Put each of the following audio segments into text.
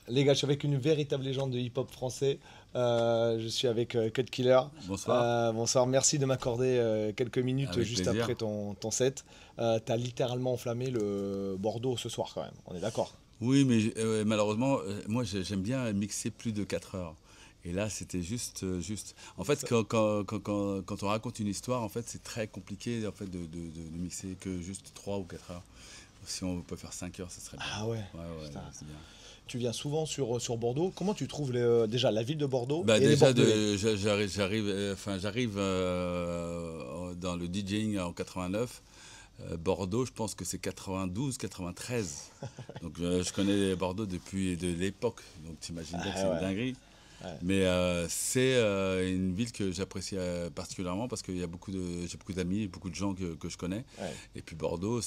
Les gars, je suis avec une véritable légende de hip-hop français. Je suis avec Cut Killer. Bonsoir, Bonsoir, merci de m'accorder quelques minutes avec juste après plaisir. ton set. T'as littéralement enflammé le Bordeaux ce soir quand même, on est d'accord? Oui, mais malheureusement, moi j'aime bien mixer plus de 4 heures. Et là, c'était juste. En fait, Ça- quand on raconte une histoire, en fait, c'est très compliqué en fait, de mixer que juste 3 ou 4 heures. Si on peut faire 5 heures, ça serait bien. Ah ouais, Ouais, ouais, putain. c'est bien. Tu viens souvent sur Bordeaux. Comment tu trouves déjà la ville de Bordeaux Bah et les déjà, Bordelais? j'arrive dans le DJing en 89. Bordeaux, je pense que c'est 92, 93. Donc je connais Bordeaux depuis de l'époque. Donc t'imagines bien que Ah c'est une ouais, dinguerie. ouais. Mais c'est une ville que j'apprécie particulièrement parce qu'il y a j'ai beaucoup d'amis, beaucoup de gens que je connais. Ouais. Et puis Bordeaux,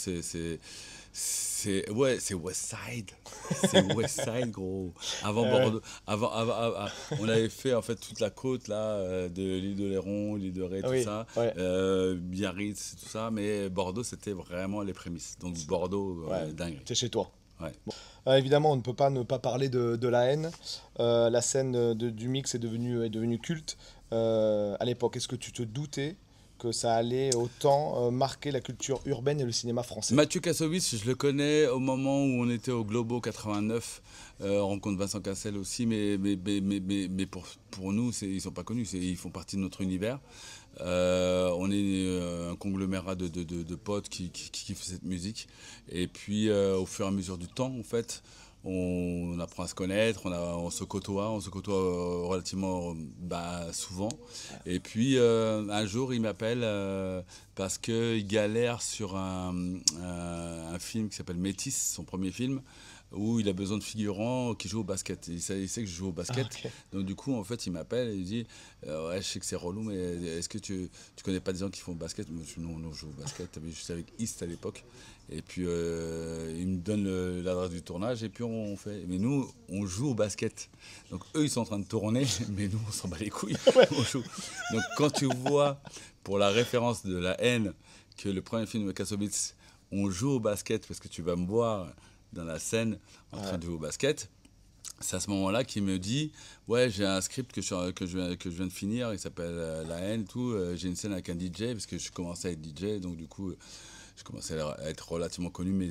ouais, c'est West Side. C'est West Side, gros. Avant Ouais. Bordeaux, on avait fait en fait toute la côte là, de l'île de Léron, l'île de Ré, tout Oui, ça, ouais. Biarritz, tout ça. Mais Bordeaux, c'était vraiment les prémices. Donc Bordeaux, Ouais, dingue. t'es chez toi. Ouais. Évidemment, on ne peut pas ne pas parler de la haine. La scène du mix est devenue culte. À l'époque, est-ce que tu te doutais que ça allait autant marquer la culture urbaine et le cinéma français? Mathieu Kassovitz, je le connais au moment où on était au Globo 89. On rencontre Vincent Cassel aussi, mais pour nous, ils sont pas connus, ils font partie de notre univers. On est un conglomérat de potes qui kiffent cette musique. Et puis, au fur et à mesure du temps, en fait, on apprend à se connaître, on se côtoie relativement souvent. Et puis, un jour, il m'appelle parce qu'il galère sur un film qui s'appelle Métis, son premier film, où il a besoin de figurants qui jouent au basket. Il sait que je joue au Ah, basket. ok. Donc du coup, en fait, il m'appelle et il dit ouais, je sais que c'est relou, mais est-ce que tu connais pas des gens qui font basket? Moi, je dis non, non, je joue au basket. Je suis avec East à l'époque. Et puis, il me donne l'adresse du tournage et puis on fait. Mais nous, on joue au basket. Donc eux, ils sont en train de tourner, mais nous, on s'en bat les couilles. On joue. Donc quand tu vois, pour la référence de La Haine, que le premier film de Kassovitz, on joue au basket parce que tu vas me voir dans la scène en train Ouais. de jouer au basket. C'est à ce moment-là qu'il me dit ouais, j'ai un script que je viens de finir, il s'appelle La Haine, tout. J'ai une scène avec un DJ parce que je commençais à être DJ, donc du coup je commençais à être relativement connu, mais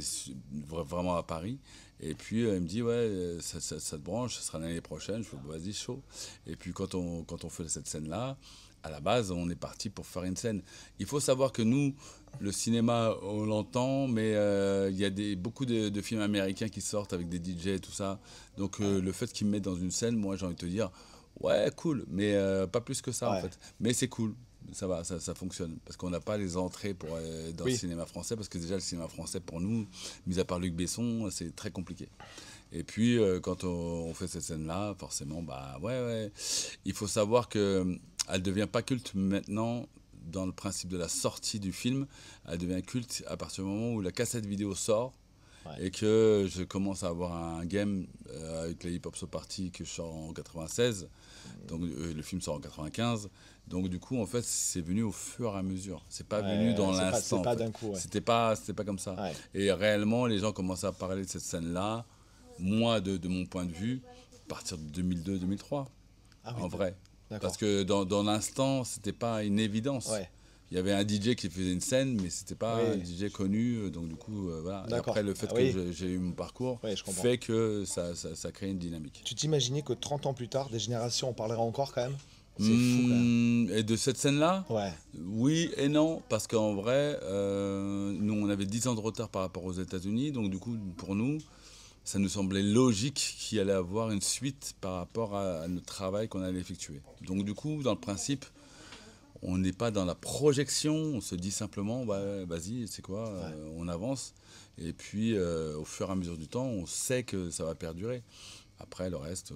vraiment à Paris. Et puis il me dit ouais, ça te branche, ce sera l'année prochaine. Je fais bah, vas-y, chaud. Et puis quand on fait cette scène-là, à la base, on est parti pour faire une scène. Il faut savoir que nous, le cinéma, on l'entend, mais il y a beaucoup de films américains qui sortent avec des DJ et tout ça. Donc le fait qu'ils me mettent dans une scène, moi j'ai envie de te dire, ouais, cool, mais pas plus que ça en Ouais. fait. Mais c'est cool, ça va, ça fonctionne. Parce qu'on n'a pas les entrées pour, dans le Oui. cinéma français, parce que déjà le cinéma français pour nous, mis à part Luc Besson, c'est très compliqué. Et puis quand on fait cette scène-là, forcément, bah ouais, ouais. Il faut savoir que elle devient pas culte maintenant dans le principe de la sortie du film. Elle devient culte à partir du moment où la cassette vidéo sort Ouais. et que je commence à avoir un game avec les Hip Hop So Party que je sors en 96. Donc le film sort en 95. Donc du coup, en fait, c'est venu au fur et à mesure. C'est pas venu Ouais, dans c'est l'instant, en pas fait. d'un coup, ouais. C'était pas comme ça. Ouais. Et réellement, les gens commençaient à parler de cette scène-là, moi, de mon point de vue, à partir de 2002-2003, Ah oui, en vrai. Parce d'accord. que dans l'instant, c'était pas une évidence. Ouais. Il y avait un DJ qui faisait une scène, mais c'était pas un Oui, DJ connu, donc du coup, voilà. Et après, d'accord. le Ah fait que oui, j'ai eu mon parcours oui, je comprends. fait que ça crée une dynamique. Tu t'imaginais que 30 ans plus tard, des générations en parleraient encore quand même? C'est fou quand même. Et de cette scène-là, Ouais, oui et non, parce qu'en vrai, nous, on avait 10 ans de retard par rapport aux États-Unis, donc du coup, pour nous, ça nous semblait logique qu'il allait avoir une suite par rapport à notre travail qu'on allait effectuer. Donc du coup, dans le principe, on n'est pas dans la projection, on se dit simplement, bah, vas-y, c'est quoi, ouais. on avance. Et puis, au fur et à mesure du temps, on sait que ça va perdurer. Après, le reste,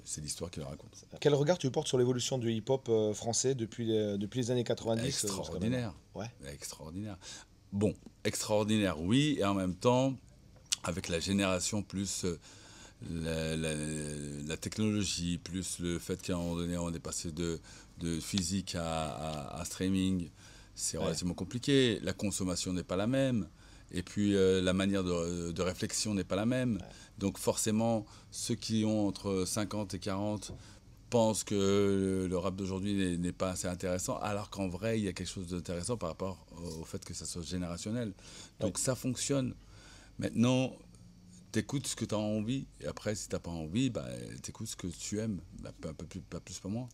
c'est l'histoire qui le raconte. Quel regard tu portes sur l'évolution du hip-hop français depuis les années 90 jusqu'à maintenant? Extraordinaire. Ouais, Extraordinaire. Bon, extraordinaire, oui, et en même temps, avec la génération plus la technologie, plus le fait qu'à un moment donné, on est passé de physique à streaming, c'est ouais, relativement compliqué. La consommation n'est pas la même. Et puis la manière de réflexion n'est pas la même. Ouais. Donc forcément, ceux qui ont entre 50 et 40 pensent que le rap d'aujourd'hui n'est pas assez intéressant, alors qu'en vrai, il y a quelque chose d'intéressant par rapport au fait que ça soit générationnel. Donc Ouais. ça fonctionne. Maintenant, t'écoutes ce que tu as envie, et après, si t'as pas envie, bah, t'écoutes ce que tu aimes, bah, un peu plus, pas plus, pas moins.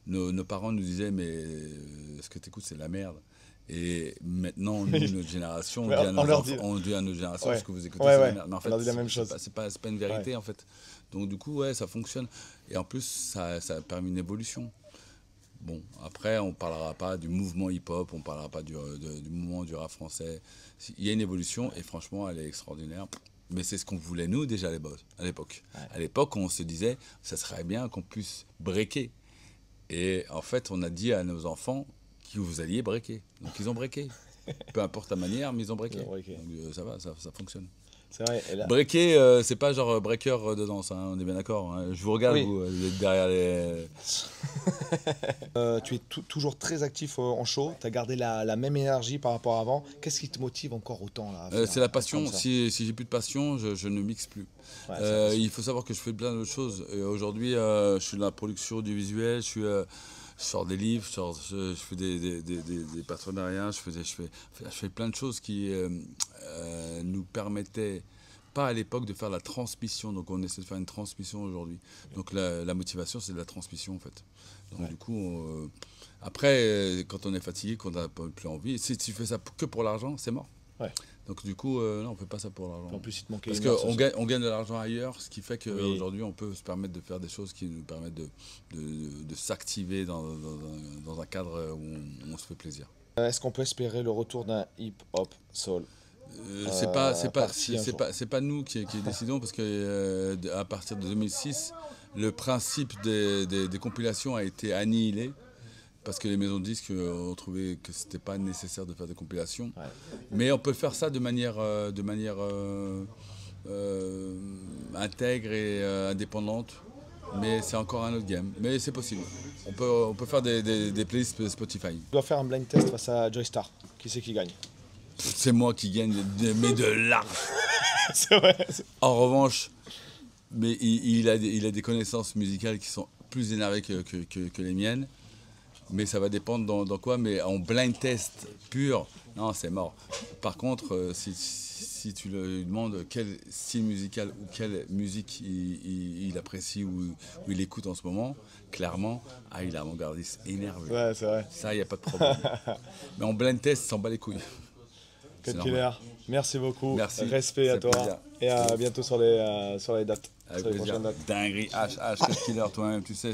Nos parents nous disaient, mais ce que t'écoutes, c'est de la merde. Et maintenant, nous, notre génération, Ouais, on leur dit. on dit à notre génération, Ouais. ce que vous écoutez, Ouais, c'est de la ouais. merde. Mais en On fait, leur dit la même chose. c'est pas une Ouais. vérité, en fait. Donc, du coup, ouais, ça fonctionne. Et en plus, ça a permis une évolution. Bon, après, on ne parlera pas du mouvement hip-hop, on ne parlera pas du mouvement du rap français. Il y a une évolution et franchement, elle est extraordinaire. Mais c'est ce qu'on voulait nous déjà à l'époque. Ouais. À l'époque, on se disait, ça serait bien qu'on puisse breaker. Et en fait, on a dit à nos enfants que vous alliez breaker. Donc ils ont breaké. Peu importe la manière, mais ils ont breaké. Ils ont breaké. Donc ça va, ça fonctionne. C'est vrai. Et là, Breaker, c'est pas genre breaker de danse, hein, on est bien d'accord. Hein. Je vous regarde, oui. vous êtes derrière les... Tu es toujours très actif en show. Tu as gardé la même énergie par rapport à avant. Qu'est-ce qui te motive encore autant là, à faire, C'est la à passion. comme ça? Si j'ai plus de passion, je ne mixe plus. Ouais, c'est la passion. Il faut savoir que je fais plein d'autres choses. Et aujourd'hui, je suis dans la production audiovisuelle, je sors des livres, je fais des partenariats, je fais plein de choses qui nous permettaient, pas à l'époque, de faire la transmission. Donc on essaie de faire une transmission aujourd'hui. Donc la motivation, c'est de la transmission en fait. Donc Ouais. du coup, après, quand on est fatigué, qu'on n'a plus envie, si tu fais ça que pour l'argent, c'est mort. Ouais. Donc du coup, non, on ne fait pas ça pour l'argent. En plus, il te manquait Parce une heure ce qu'on soir. on gagne de l'argent ailleurs, ce qui fait Oui. qu'aujourd'hui, on peut se permettre de faire des choses qui nous permettent de s'activer dans un cadre où on se fait plaisir. Est-ce qu'on peut espérer le retour d'un hip-hop soul parti un jour? C'est pas nous qui décidons, parce que à partir de 2006, le principe des compilations a été annihilé. Parce que les maisons de disques ont trouvé que c'était pas nécessaire de faire des compilations. Ouais. Mais on peut faire ça de manière intègre et indépendante. Mais c'est encore un autre game. Mais c'est possible. On peut faire des playlists Spotify. Tu dois faire un blind test face à Joystar. Qui c'est qui gagne? C'est moi qui gagne, mais de large. C'est vrai. En revanche, mais il a des connaissances musicales qui sont plus énervées que les miennes. Mais ça va dépendre dans quoi. Mais en blind test pur, non, c'est mort. Par contre, si tu lui demandes quel style musical ou quelle musique il apprécie ou il écoute en ce moment, clairement, il est avant-gardiste énervé. Ouais, c'est vrai. Ça, il n'y a pas de problème. Mais en blind test, s'en bat les couilles. C'est Cut normal. Killer, merci beaucoup. Merci, Respect à c'est toi. plaisir. Et à bientôt sur les dates. Avec sur les plaisir. prochaines dates. Dinguerie, Cut Killer, toi-même, tu sais.